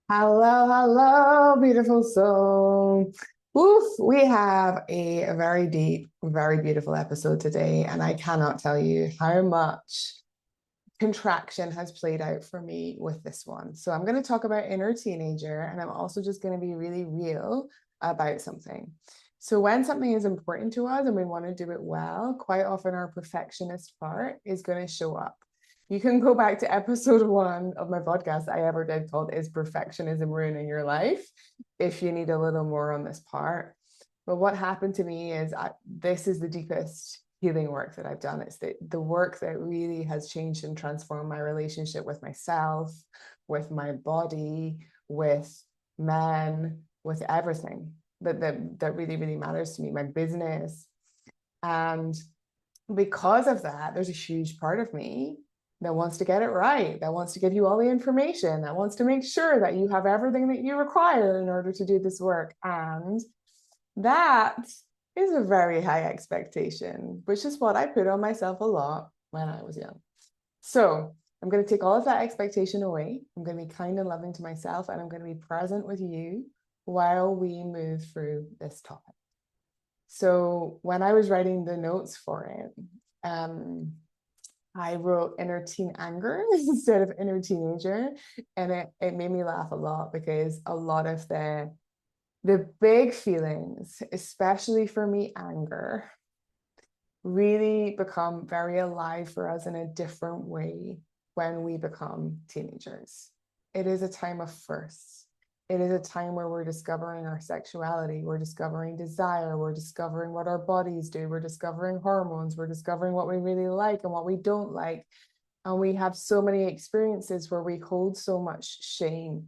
Hello, hello, beautiful soul. Oof, we have a very deep, very beautiful episode today, and I cannot tell you how much contraction has played out for me with this one. So, I'm going to talk about inner teenager, and I'm also just going to be really real about something. So, when something is important to us and we want to do it well, quite often our perfectionist part is going to show up. You can go back to episode 1 of my podcast I ever did called Is Perfectionism Ruining Your Life? If you need a little more on this part. But what happened to me is this is the deepest healing work that I've done. It's the work that really has changed and transformed my relationship with myself, with my body, with men, with everything that really, really matters to me, my business. And because of that, there's a huge part of me that wants to get it right, that wants to give you all the information, that wants to make sure that you have everything that you require in order to do this work. And that is a very high expectation, which is what I put on myself a lot when I was young. So I'm going to take all of that expectation away. I'm going to be kind and loving to myself, and I'm going to be present with you while we move through this topic. So when I was writing the notes for it, I wrote inner teen anger instead of inner teenager. And it made me laugh a lot because a lot of the big feelings, especially for me, anger, really become very alive for us in a different way when we become teenagers. It is a time of firsts. It is a time where we're discovering our sexuality, we're discovering desire, we're discovering what our bodies do, we're discovering hormones, we're discovering what we really like and what we don't like. And we have so many experiences where we hold so much shame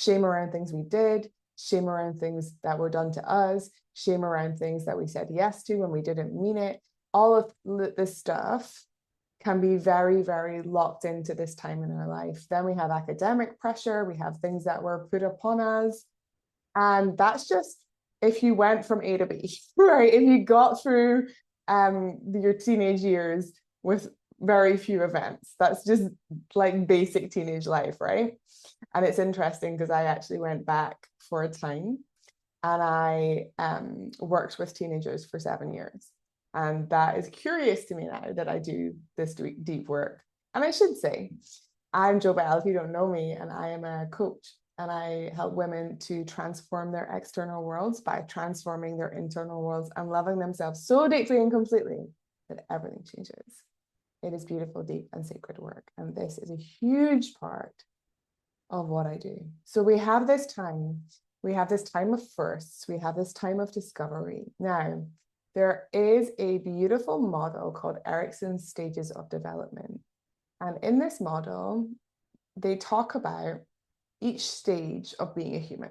around things we did, shame around things that were done to us, shame around things that we said yes to when we didn't mean it. All of this stuff can be very, very locked into this time in our life. Then we have academic pressure, we have things that were put upon us. And that's just if you went from A to B, right? If you got through your teenage years with very few events, that's just like basic teenage life, right? And it's interesting because I actually went back for a time and I worked with teenagers for 7 years. And that is curious to me now that I do this deep work. And I should say, I'm Jo Bell, if you don't know me, and I am a coach. And I help women to transform their external worlds by transforming their internal worlds and loving themselves so deeply and completely that everything changes. It is beautiful, deep, and sacred work. And this is a huge part of what I do. So we have this time. We have this time of firsts. We have this time of discovery. Now, there is a beautiful model called Erickson's Stages of Development. And in this model, they talk about each stage of being a human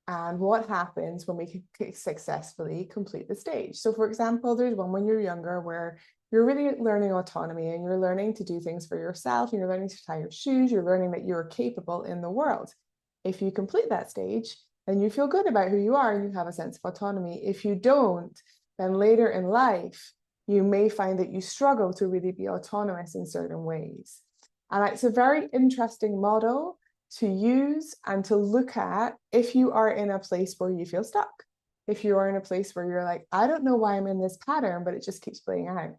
and what happens when we successfully complete the stage. So, for example, there's one when you're younger where you're really learning autonomy and you're learning to do things for yourself and you're learning to tie your shoes, you're learning that you're capable in the world. If you complete that stage, then you feel good about who you are and you have a sense of autonomy. If you don't, then later in life, you may find that you struggle to really be autonomous in certain ways. And it's a very interesting model to use and to look at if you are in a place where you feel stuck. If you are in a place where you're like, I don't know why I'm in this pattern, but it just keeps playing out.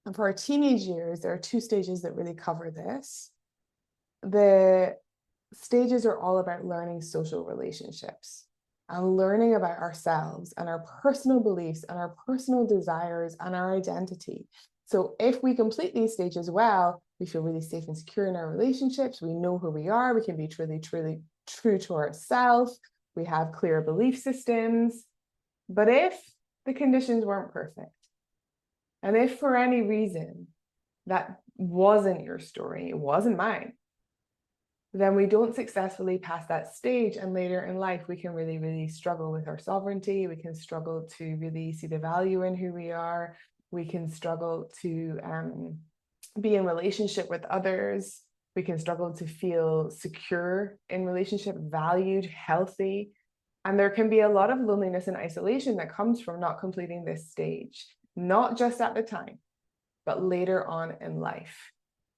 And for our teenage years, there are 2 stages that really cover this. The stages are all about learning social relationships and learning about ourselves and our personal beliefs and our personal desires and our identity. So if we complete these stages well, we feel really safe and secure in our relationships. We know who we are. We can be truly, truly true to ourselves. We have clear belief systems. But if the conditions weren't perfect, and if for any reason that wasn't your story, it wasn't mine, then we don't successfully pass that stage. And later in life, we can really, really struggle with our sovereignty. We can struggle to really see the value in who we are. We can struggle to be in relationship with others. We can struggle to feel secure in relationship, valued, healthy. And there can be a lot of loneliness and isolation that comes from not completing this stage, not just at the time, but later on in life.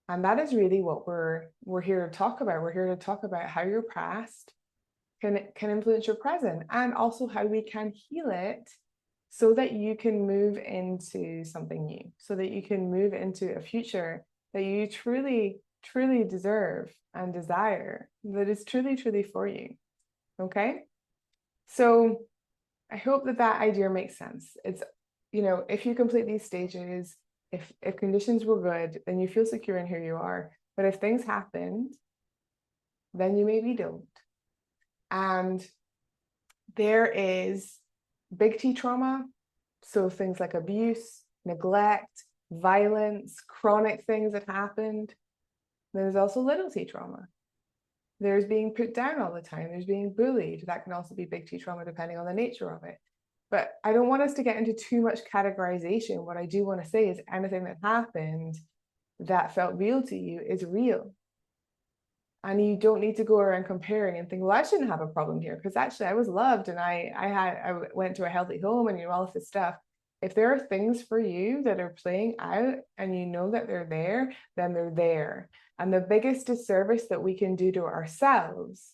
And that is really what we're here to talk about. We're here to talk about how your past can influence your present, and also how we can heal it so that you can move into something new, so that you can move into a future that you truly, truly deserve and desire, that is truly, truly for you. Okay? So I hope that that idea makes sense. It's, if you complete these stages, if conditions were good, then you feel secure in who you are. But if things happened, then you maybe don't. And there is big T trauma, so things like abuse, neglect, violence, chronic things that happened. There's also little T trauma. There's being put down all the time. There's being bullied. That can also be big T trauma depending on the nature of it. But I don't want us to get into too much categorization. What I do want to say is anything that happened that felt real to you is real. And you don't need to go around comparing and think, well, I shouldn't have a problem here, because actually I was loved and I went to a healthy home and all of this stuff. If there are things for you that are playing out and you know that they're there, then they're there. And the biggest disservice that we can do to ourselves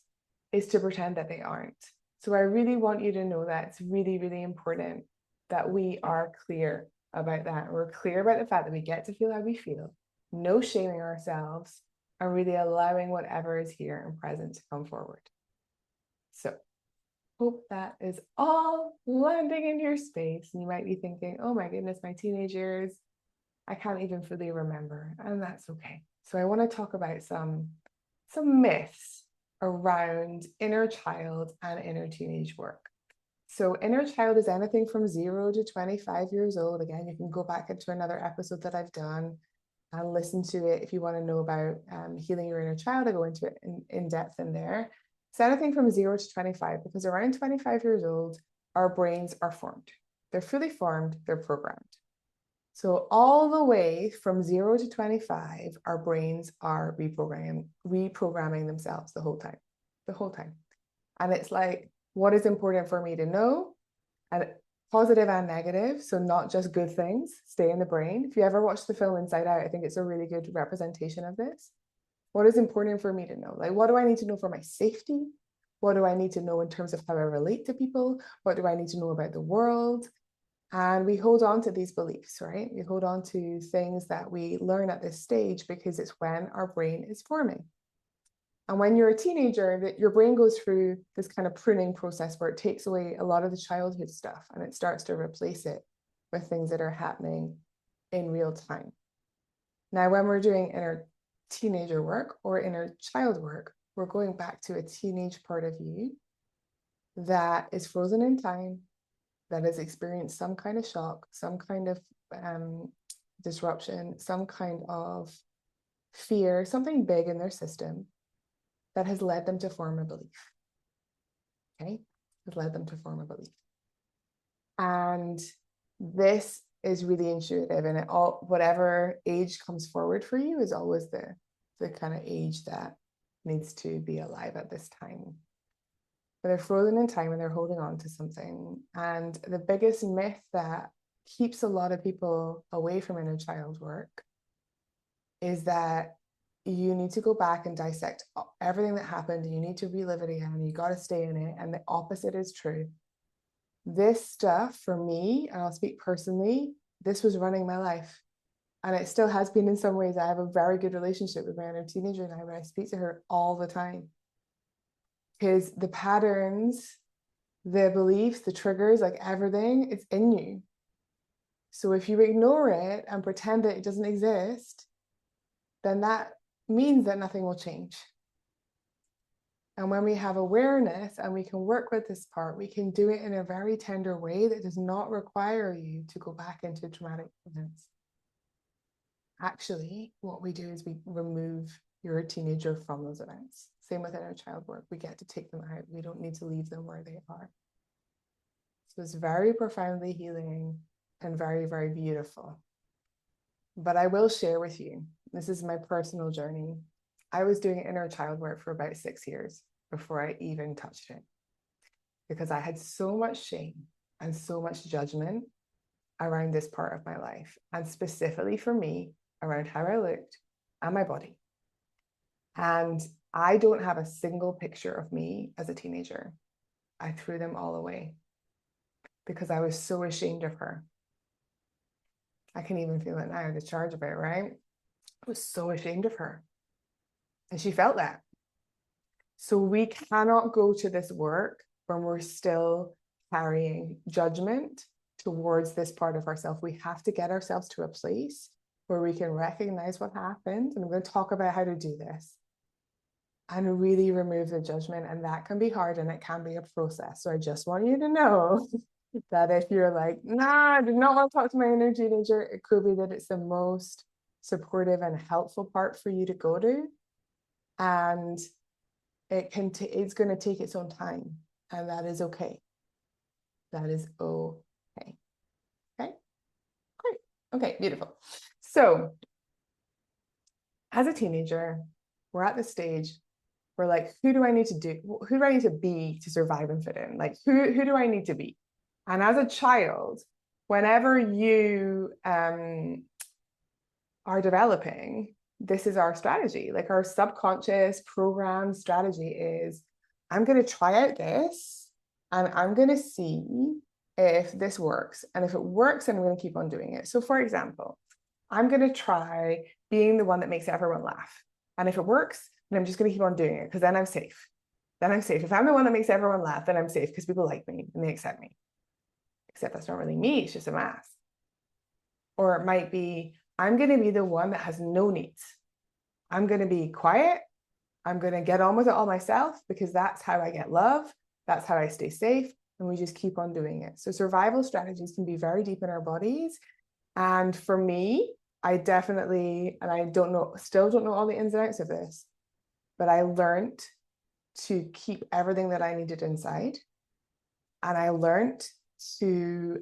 is to pretend that they aren't. So I really want you to know that it's really, really important that we are clear about that. We're clear about the fact that we get to feel how we feel, no shaming ourselves, and really allowing whatever is here and present to come forward. So hope that is all landing in your space. And you might be thinking, oh my goodness, my teenagers, I can't even fully remember. And that's okay. So I want to talk about some myths around inner child and inner teenage work. So inner child is anything from 0 to 25 years old. Again, you can go back into another episode that I've done and listen to it if you want to know about healing your inner child. I go into it in depth in there. So anything from 0 to 25, because around 25 years old, our brains are formed. They're fully formed, they're programmed. So all the way from 0 to 25, our brains are reprogramming themselves the whole time. And it's like, what is important for me to know? And positive and negative, so not just good things, stay in the brain. If you ever watch the film Inside Out, I think it's a really good representation of this. What is important for me to know? Like, what do I need to know for my safety? What do I need to know in terms of how I relate to people? What do I need to know about the world? And we hold on to these beliefs, right? We hold on to things that we learn at this stage because it's when our brain is forming. And when you're a teenager, your brain goes through this kind of pruning process where it takes away a lot of the childhood stuff and it starts to replace it with things that are happening in real time. Now, when we're doing inner teenager work or inner child work, we're going back to a teenage part of you that is frozen in time, that has experienced some kind of shock, some kind of disruption, some kind of fear, something big in their system that has led them to form a belief. Okay, has led them to form a belief. And this is really intuitive, and whatever age comes forward for you is always the kind of age that needs to be alive at this time. But they're frozen in time and they're holding on to something. And the biggest myth that keeps a lot of people away from inner child work is that you need to go back and dissect everything that happened. You need to relive it again. You got to stay in it. And the opposite is true. This stuff for me, and I'll speak personally, this was running my life. And it still has been in some ways. I have a very good relationship with my inner teenager now, but I speak to her all the time. Because the patterns, the beliefs, the triggers, like everything, it's in you. So if you ignore it and pretend that it doesn't exist, then that means that nothing will change. And when we have awareness and we can work with this part, we can do it in a very tender way that does not require you to go back into traumatic events. Actually, what we do is we remove your teenager from those events. Same with inner child work. We get to take them out. We don't need to leave them where they are. So it's very profoundly healing and very, very beautiful. But I will share with you, this is my personal journey. I was doing inner child work for about 6 years before I even touched it, because I had so much shame and so much judgment around this part of my life, and specifically for me, around how I looked, and my body. And I don't have a single picture of me as a teenager. I threw them all away because I was so ashamed of her. I can even feel it now, the charge of it, right? I was so ashamed of her. And she felt that. So we cannot go to this work when we're still carrying judgment towards this part of ourselves. We have to get ourselves to a place where we can recognize what happened. And I'm going to talk about how to do this and really remove the judgment. And that can be hard and it can be a process. So I just want you to know that if you're like, nah, I do not want to talk to my inner teenager, it could be that it's the most supportive and helpful part for you to go to. And it's going to take its own time. And that is okay. That is okay. Okay, great. Okay, beautiful. So as a teenager, we're at the stage where like, who do I need to be to survive and fit in? Like, who do I need to be? And as a child, whenever you are developing, this is our strategy. Like our subconscious program strategy is, I'm going to try out this and I'm going to see if this works. And if it works, I'm going to keep on doing it. So for example, I'm going to try being the one that makes everyone laugh. And if it works, then I'm just going to keep on doing it because then I'm safe. Then I'm safe. If I'm the one that makes everyone laugh, then I'm safe because people like me and they accept me. Except that's not really me, it's just a mask. Or it might be, I'm going to be the one that has no needs. I'm going to be quiet. I'm going to get on with it all myself because that's how I get love. That's how I stay safe. And we just keep on doing it. So survival strategies can be very deep in our bodies. And for me, I definitely, and I still don't know all the ins and outs of this, but I learned to keep everything that I needed inside. And I learned to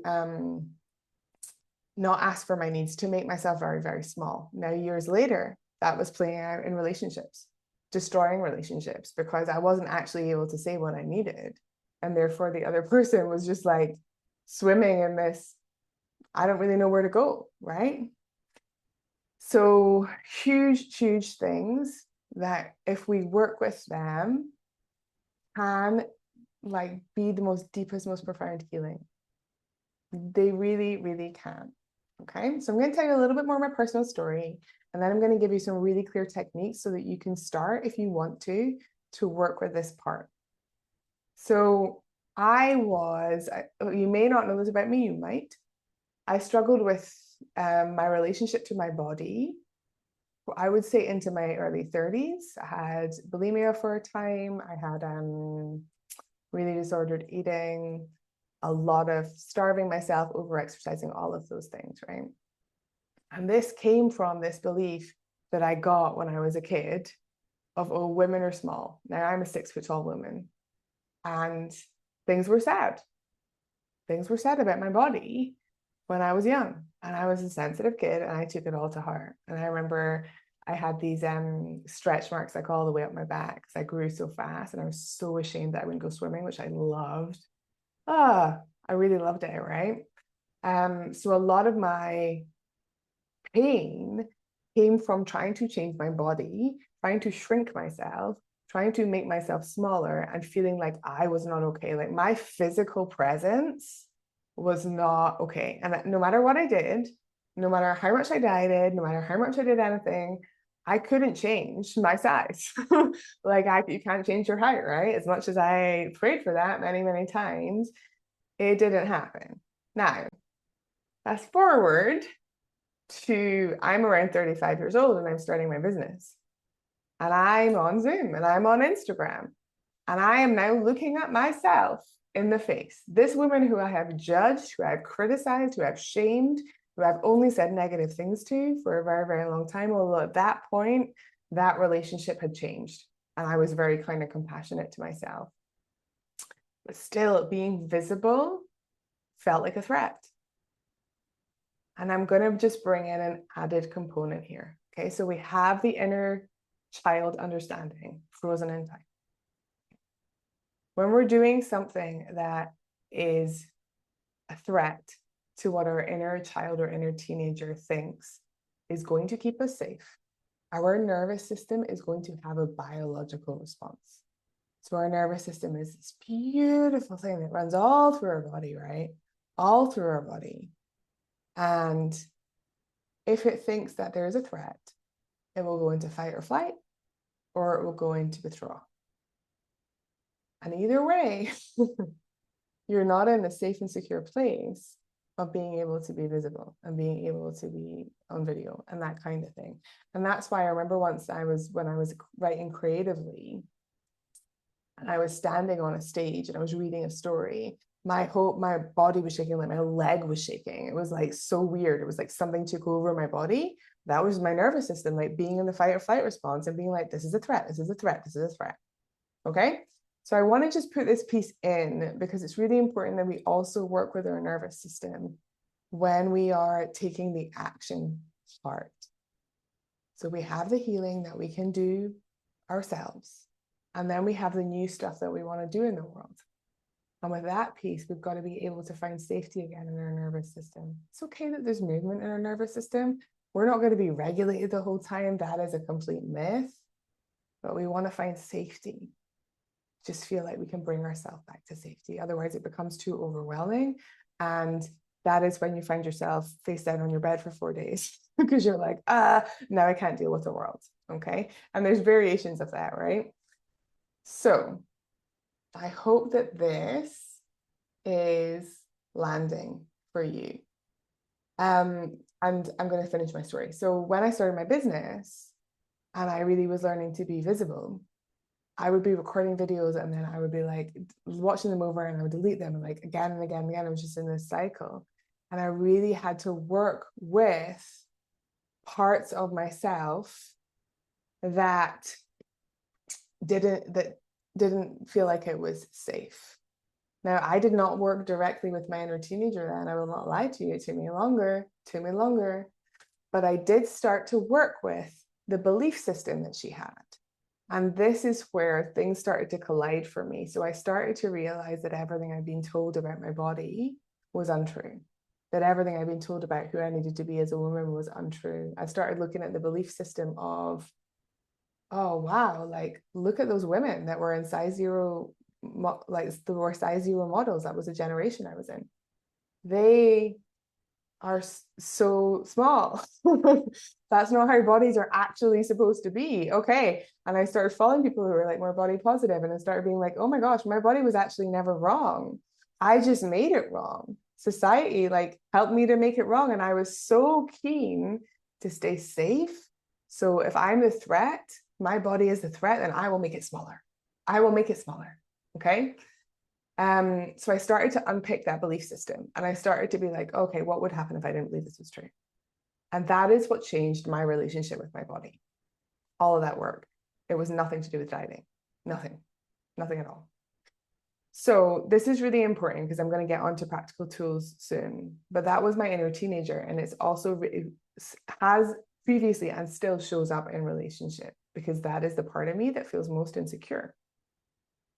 not ask for my needs, to make myself very, very small. Now, years later, that was playing out in relationships, destroying relationships, because I wasn't actually able to say what I needed. And therefore, the other person was just like swimming in this, I don't really know where to go, right? So huge, huge things that if we work with them can like be the most deepest, most profound healing. They really, really can. Okay, so I'm going to tell you a little bit more of my personal story, and then I'm going to give you some really clear techniques so that you can start, if you want to work with this part. So you may not know this about me, you might. I struggled with my relationship to my body, I would say into my early 30s. I had bulimia for a time. I had really disordered eating, a lot of starving myself, over exercising, all of those things, right? And this came from this belief that I got when I was a kid of, oh, women are small. Now I'm a 6 foot tall woman. And things were said. Things were said about my body when I was young. And I was a sensitive kid and I took it all to heart. And I remember I had these stretch marks like all the way up my back because I grew so fast and I was so ashamed that I wouldn't go swimming, which I loved. I really loved it, right? So a lot of my pain came from trying to change my body, trying to shrink myself, trying to make myself smaller and feeling like I was not okay. Like my physical presence was not okay. And no matter what I did, no matter how much I dieted, no matter how much I did anything, I couldn't change my size. Like you can't change your height, right? As much as I prayed for that many, many times, it didn't happen. Now, fast forward to, I'm around 35 years old and I'm starting my business. And I'm on Zoom and I'm on Instagram. And I am now looking at myself in the face. This woman who I have judged, who I've criticized, who I've shamed, who I've only said negative things to for a very, very long time. Although at that point, that relationship had changed. And I was very kind of compassionate to myself. But still, being visible felt like a threat. And I'm going to just bring in an added component here. Okay, so we have the inner child understanding, frozen in time. When we're doing something that is a threat to what our inner child or inner teenager thinks is going to keep us safe, our nervous system is going to have a biological response. So our nervous system is this beautiful thing that runs all through our body, right? All through our body. And if it thinks that there is a threat, it will go into fight or flight, or it will go into withdraw. And either way, you're not in a safe and secure place of being able to be visible and being able to be on video and that kind of thing. And that's why I remember once when I was writing creatively, and I was standing on a stage and I was reading a story, my body was shaking, like my leg was shaking. It was like so weird. It was like something took over my body. That was my nervous system, like being in the fight or flight response and being like, this is a threat, this is a threat, this is a threat. Okay. So I want to just put this piece in because it's really important that we also work with our nervous system when we are taking the action part. So we have the healing that we can do ourselves. And then we have the new stuff that we want to do in the world. And with that piece, we've got to be able to find safety again in our nervous system. It's okay that there's movement in our nervous system. We're not going to be regulated the whole time. That is a complete myth. But we want to find safety. Just feel like we can bring ourselves back to safety. Otherwise, it becomes too overwhelming. And that is when you find yourself face down on your bed for 4 days because you're like, now I can't deal with the world. Okay. And there's variations of that, right? So I hope that this is landing for you. And I'm going to finish my story. So when I started my business and I really was learning to be visible, I would be recording videos and then I would be like watching them over and I would delete them and like again and again and again. I was just in this cycle. And I really had to work with parts of myself that didn't feel like it was safe. Now, I did not work directly with my inner teenager then. I will not lie to you. It took me longer. But I did start to work with the belief system that she had. And this is where things started to collide for me. So I started to realize that everything I'd been told about my body was untrue. That everything I'd been told about who I needed to be as a woman was untrue. I started looking at the belief system of, oh, wow, like look at those women that were in size zero, like the were size zero models. That was a generation I was in. They are so small. That's not how bodies are actually supposed to be. Okay. And I started following people who were like more body positive, and I started being like, oh my gosh, my body was actually never wrong. I just made it wrong. Society like helped me to make it wrong. And I was so keen to stay safe. So if I'm the threat, my body is the threat, then I will make it smaller. I will make it smaller. Okay. So I started to unpick that belief system and I started to be like, okay, what would happen if I didn't believe this was true? And that is what changed my relationship with my body. All of that work. It was nothing to do with dieting. Nothing at all. So this is really important because I'm going to get onto practical tools soon. But that was my inner teenager. And it's also has previously and still shows up in relationship because that is the part of me that feels most insecure.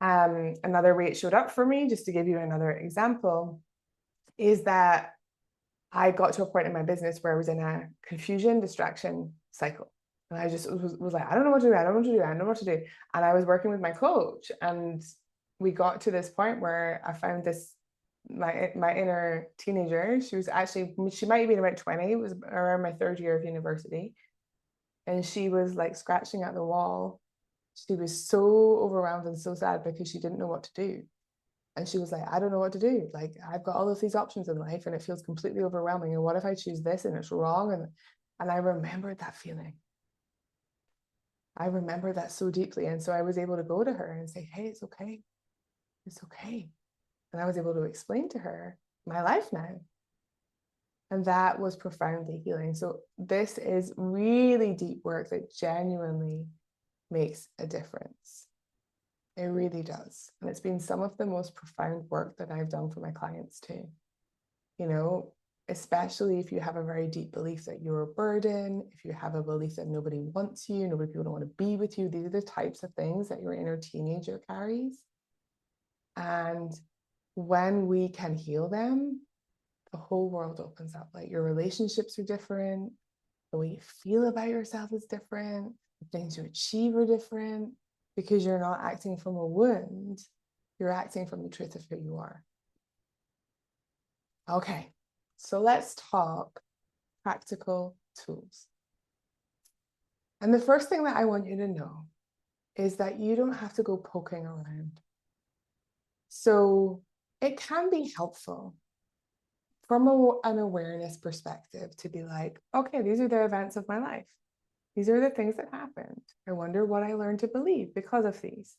Another way it showed up for me, just to give you another example, is that I got to a point in my business where I was in a confusion, distraction cycle. And I just was like, I don't know what to do. I don't know what to do. I don't know what to do. And I was working with my coach and we got to this point where I found my inner teenager. She might have been about 20. It was around my third year of university. And she was like scratching at the wall. She was so overwhelmed and so sad because she didn't know what to do. And she was like, I don't know what to do. Like, I've got all of these options in life and it feels completely overwhelming. And what if I choose this and it's wrong? And I remembered that feeling. I remember that so deeply. And so I was able to go to her and say, hey, it's okay. It's okay. And I was able to explain to her my life now. And that was profoundly healing. So this is really deep work that genuinely makes a difference. It really does. And it's been some of the most profound work that I've done for my clients too. You know, especially if you have a very deep belief that you're a burden, if you have a belief that nobody wants you, people don't want to be with you. These are the types of things that your inner teenager carries. And when we can heal them, the whole world opens up. Like your relationships are different. The way you feel about yourself is different. The things you achieve are different because you're not acting from a wound. You're acting from the truth of who you are. Okay, so let's talk practical tools. And the first thing that I want you to know is that you don't have to go poking around. So it can be helpful from an awareness perspective to be like, okay, these are the events of my life. These are the things that happened. I wonder what I learned to believe because of these.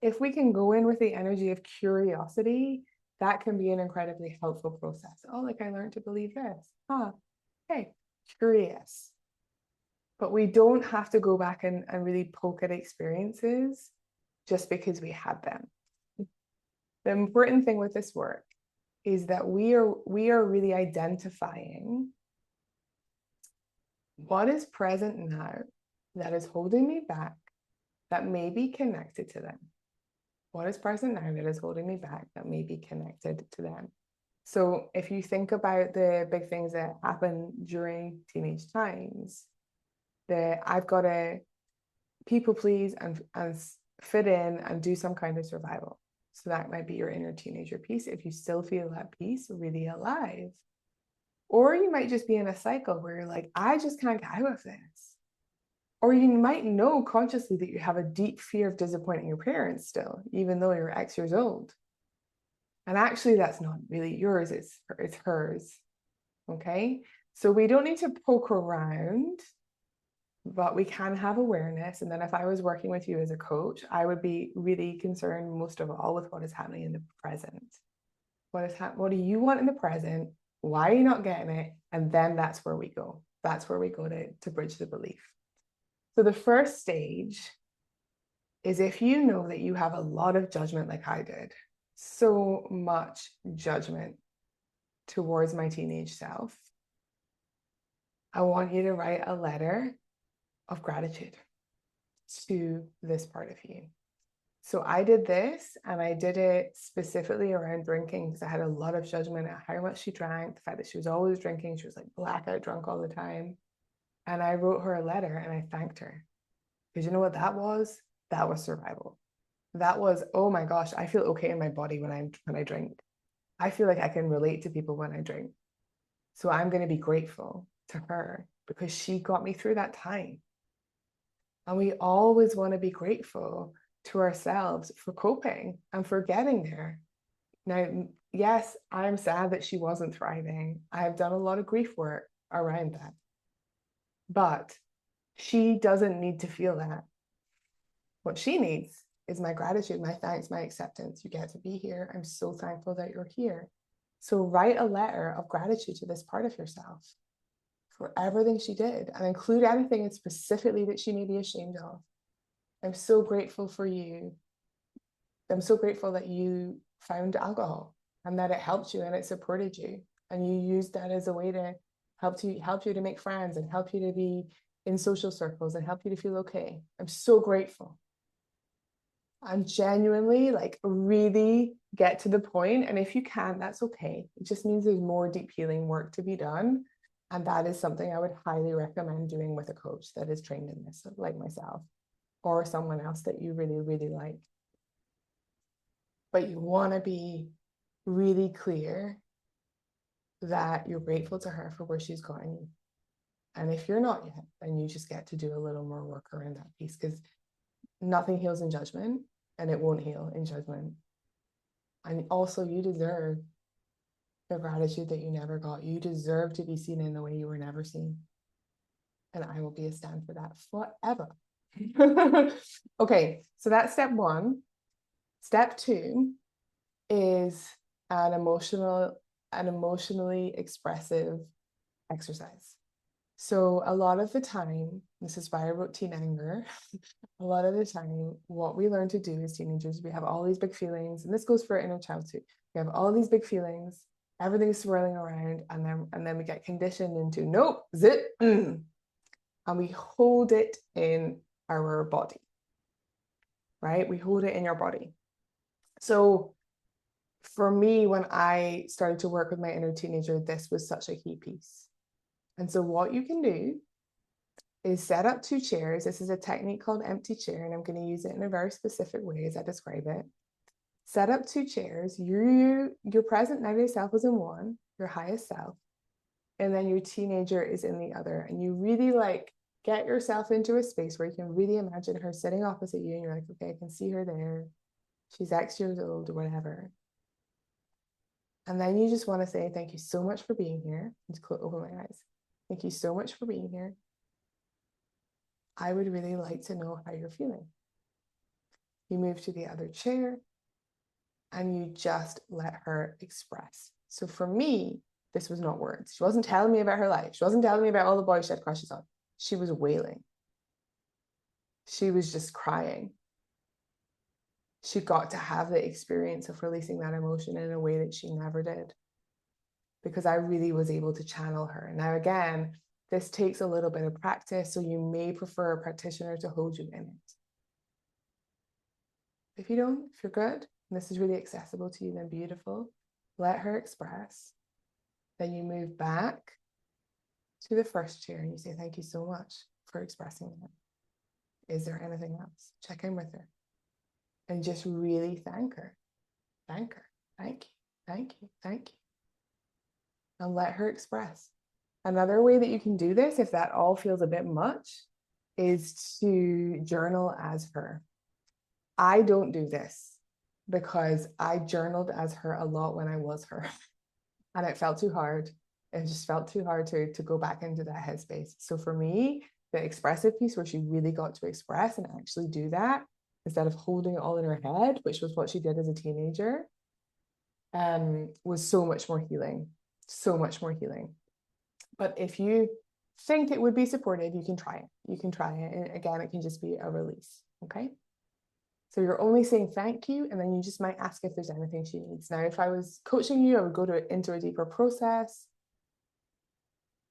If we can go in with the energy of curiosity, that can be an incredibly helpful process. Oh, like I learned to believe this. Okay, curious. But we don't have to go back and really poke at experiences just because we had them. The important thing with this work is that we are really identifying what is present now that is holding me back, that may be connected to them. What is present now that is holding me back that may be connected to them? So if you think about the big things that happen during teenage times, I've got to people please and fit in and do some kind of survival. So that might be your inner teenager piece. If you still feel that piece really alive, or you might just be in a cycle where you're like, I just can't get out of this. Or you might know consciously that you have a deep fear of disappointing your parents still, even though you're X years old. And actually, that's not really yours, it's hers. Okay? So we don't need to poke around, but we can have awareness. And then if I was working with you as a coach, I would be really concerned most of all with what is happening in the present. What do you want in the present? Why are you not getting it? And then that's where we go. That's where we go to bridge the belief. So the first stage is if you know that you have a lot of judgment like I did, so much judgment towards my teenage self, I want you to write a letter of gratitude to this part of you. So I did this, and I did it specifically around drinking because I had a lot of judgment at how much she drank, the fact that she was always drinking, she was like blackout drunk all the time. And I wrote her a letter and I thanked her. Because you know what that was? That was survival. That was, oh my gosh, I feel okay in my body when I drink. I feel like I can relate to people when I drink. So I'm going to be grateful to her because she got me through that time. And we always want to be grateful to ourselves for coping and for getting there. Now, yes, I'm sad that she wasn't thriving. I've done a lot of grief work around that. But she doesn't need to feel that. What she needs is my gratitude, my thanks, my acceptance. You get to be here. I'm so thankful that you're here. So write a letter of gratitude to this part of yourself for everything she did, and include anything specifically that she may be ashamed of. I'm so grateful for you. I'm so grateful that you found alcohol and that it helped you and it supported you. And you used that as a way to help you to make friends and help you to be in social circles and help you to feel okay. I'm so grateful. And genuinely, like, really get to the point. And if you can, that's okay. It just means there's more deep healing work to be done. And that is something I would highly recommend doing with a coach that is trained in this, like myself, or someone else that you really, really like. But you want to be really clear that you're grateful to her for where she's gotten you. And if you're not yet, then you just get to do a little more work around that piece, because nothing heals in judgment, and it won't heal in judgment. And also, you deserve the gratitude that you never got. You deserve to be seen in the way you were never seen. And I will be a stand for that forever. Okay, so that's step one. Step two is an emotionally expressive exercise. So a lot of the time, this is why I wrote Teen Anger. A lot of the time, what we learn to do as teenagers, we have all these big feelings, and this goes for inner child too. We have all these big feelings, everything's swirling around, and then we get conditioned into nope, zip, and we hold it in our body, right? We hold it in your body. So for me, when I started to work with my inner teenager, this was such a key piece. And so what you can do is set up 2 chairs. This is a technique called empty chair, and I'm going to use it in a very specific way as I describe it. Set up 2 chairs. Your present negative self is in one, your highest self, and then your teenager is in the other. And you really like get yourself into a space where you can really imagine her sitting opposite you, and you're like, okay, I can see her there. She's X years old or whatever. And then you just want to say, thank you so much for being here. Just open my eyes. Thank you so much for being here. I would really like to know how you're feeling. You move to the other chair and you just let her express. So for me, this was not words. She wasn't telling me about her life. She wasn't telling me about all the boys she had crushes on. She was wailing. She was just crying. She got to have the experience of releasing that emotion in a way that she never did, because I really was able to channel her. Now, again, this takes a little bit of practice, so you may prefer a practitioner to hold you in it. If you don't, if you're good, and this is really accessible to you, then beautiful. Let her express. Then you move back to the first chair and you say, thank you so much for expressing that. Is there anything else? Check in with her. And just really thank her. Thank her. Thank you. Thank you. Thank you. And let her express. Another way that you can do this, if that all feels a bit much, is to journal as her. I don't do this because I journaled as her a lot when I was her. And it felt too hard. It just felt too hard to go back into that headspace. So for me, the expressive piece where she really got to express and actually do that, instead of holding it all in her head, which was what she did as a teenager, was so much more healing. So much more healing. But if you think it would be supportive, you can try it. You can try it. And again, it can just be a release. Okay. So you're only saying thank you, and then you just might ask if there's anything she needs. Now, if I was coaching you, I would go into a deeper process.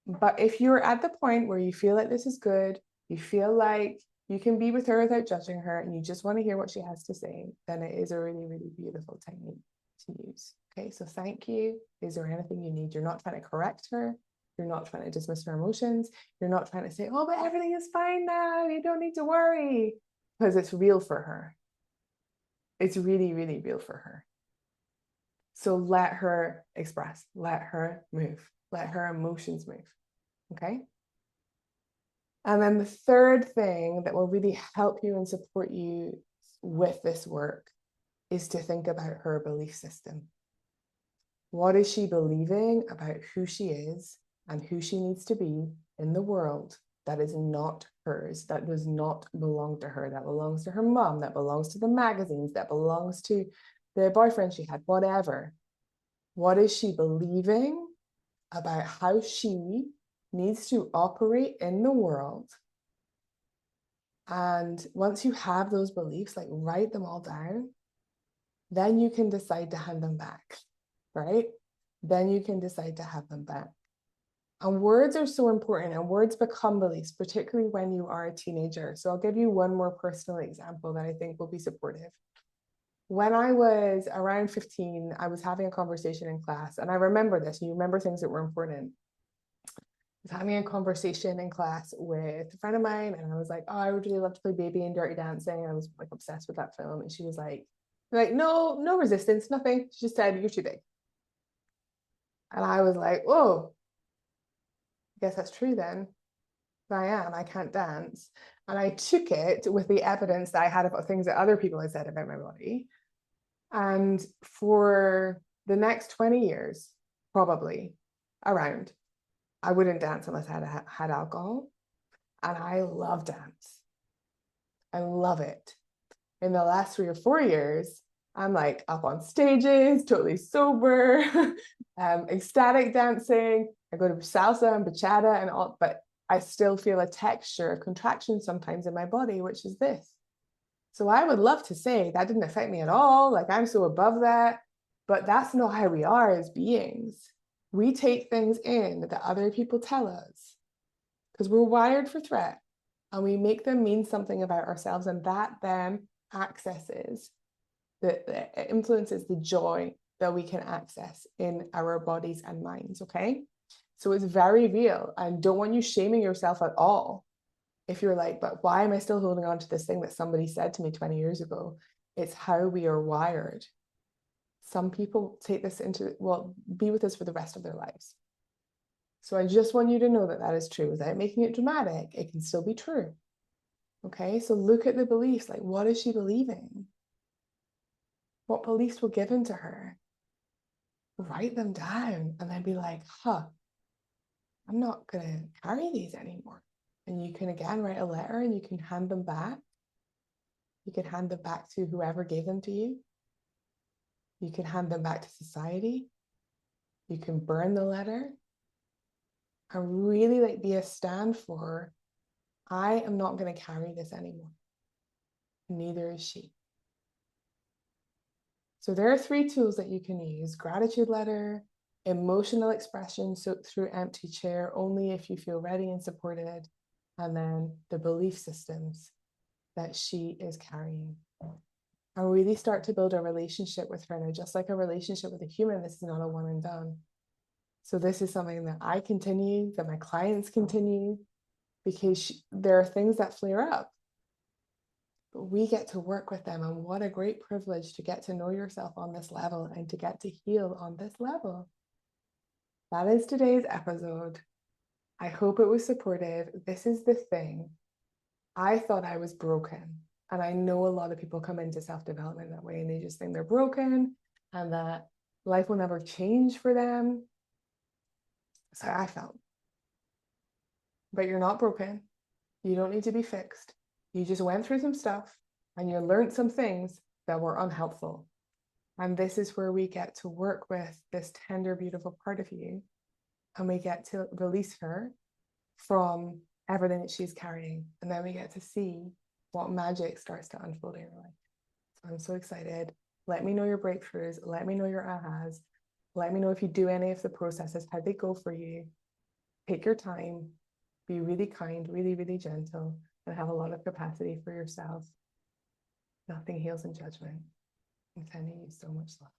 But if you're at the point where you feel like this is good, you feel like you can be with her without judging her, and you just want to hear what she has to say, then it is a really, really beautiful technique to use. Okay, so thank you. Is there anything you need? You're not trying to correct her. You're not trying to dismiss her emotions. You're not trying to say, oh, but everything is fine now. You don't need to worry. Because it's real for her. It's really, really real for her. So let her express. Let her move. Let her emotions move. Okay? And then the third thing that will really help you and support you with this work is to think about her belief system. What is she believing about who she is and who she needs to be in the world that is not hers, that does not belong to her, that belongs to her mom, that belongs to the magazines, that belongs to the boyfriend she had, whatever. What is she believing about how she needs to operate in the world? And once you have those beliefs, like write them all down, then you can decide to hand them back, right? Then you can decide to have them back. And words are so important, and words become beliefs, particularly when you are a teenager. So I'll give you one more personal example that I think will be supportive. When I was around 15, I was having a conversation in class, and I remember this, and you remember things that were important. I was having a conversation in class with a friend of mine, and I was like, oh, I would really love to play Baby and Dirty Dancing. I was like obsessed with that film. And she was like, no resistance, nothing. She just said, you're too big. And I was like, oh, I guess that's true then. I can't dance. And I took it with the evidence that I had about things that other people had said about my body. And for the next 20 years, probably around, I wouldn't dance unless I had alcohol. And I love dance. I love it. In the last 3 or 4 years, I'm like up on stages, totally sober, ecstatic dancing. I go to salsa and bachata and all, but I still feel a texture, a contraction sometimes in my body, which is this. So I would love to say that didn't affect me at all. Like I'm so above that, but that's not how we are as beings. We take things in that other people tell us because we're wired for threat, and we make them mean something about ourselves, and that then accesses, that influences the joy that we can access in our bodies and minds, okay? So it's very real. I don't want you shaming yourself at all. If you're like, but why am I still holding on to this thing that somebody said to me 20 years ago? It's how we are wired. Some people take this into, well, be with us for the rest of their lives. So I just want you to know that that is true. Without making it dramatic, it can still be true. Okay, so look at the beliefs. Like, what is she believing? What beliefs were given to her? Write them down and then be like, huh, I'm not going to carry these anymore. And you can again write a letter and you can hand them back. You can hand them back to whoever gave them to you. You can hand them back to society. You can burn the letter and really like be a stand for, I am not going to carry this anymore. Neither is she. So there are 3 tools that you can use: gratitude letter, emotional expression, so through empty chair, only if you feel ready and supported, and then the belief systems that she is carrying. And really start to build a relationship with her. Now, just like a relationship with a human, this is not a one and done. So this is something that I continue, that my clients continue, because there are things that flare up. But we get to work with them, and what a great privilege to get to know yourself on this level and to get to heal on this level. That is today's episode. I hope it was supportive. This is the thing. I thought I was broken. And I know a lot of people come into self-development that way and they just think they're broken and that life will never change for them. So I felt. But you're not broken. You don't need to be fixed. You just went through some stuff and you learned some things that were unhelpful. And this is where we get to work with this tender, beautiful part of you. And we get to release her from everything that she's carrying. And then we get to see what magic starts to unfold in your life. So I'm so excited. Let me know your breakthroughs. Let me know your ahas. Let me know if you do any of the processes, how they go for you. Take your time. Be really kind, really, really gentle, and have a lot of capacity for yourself. Nothing heals in judgment. I'm sending you so much love.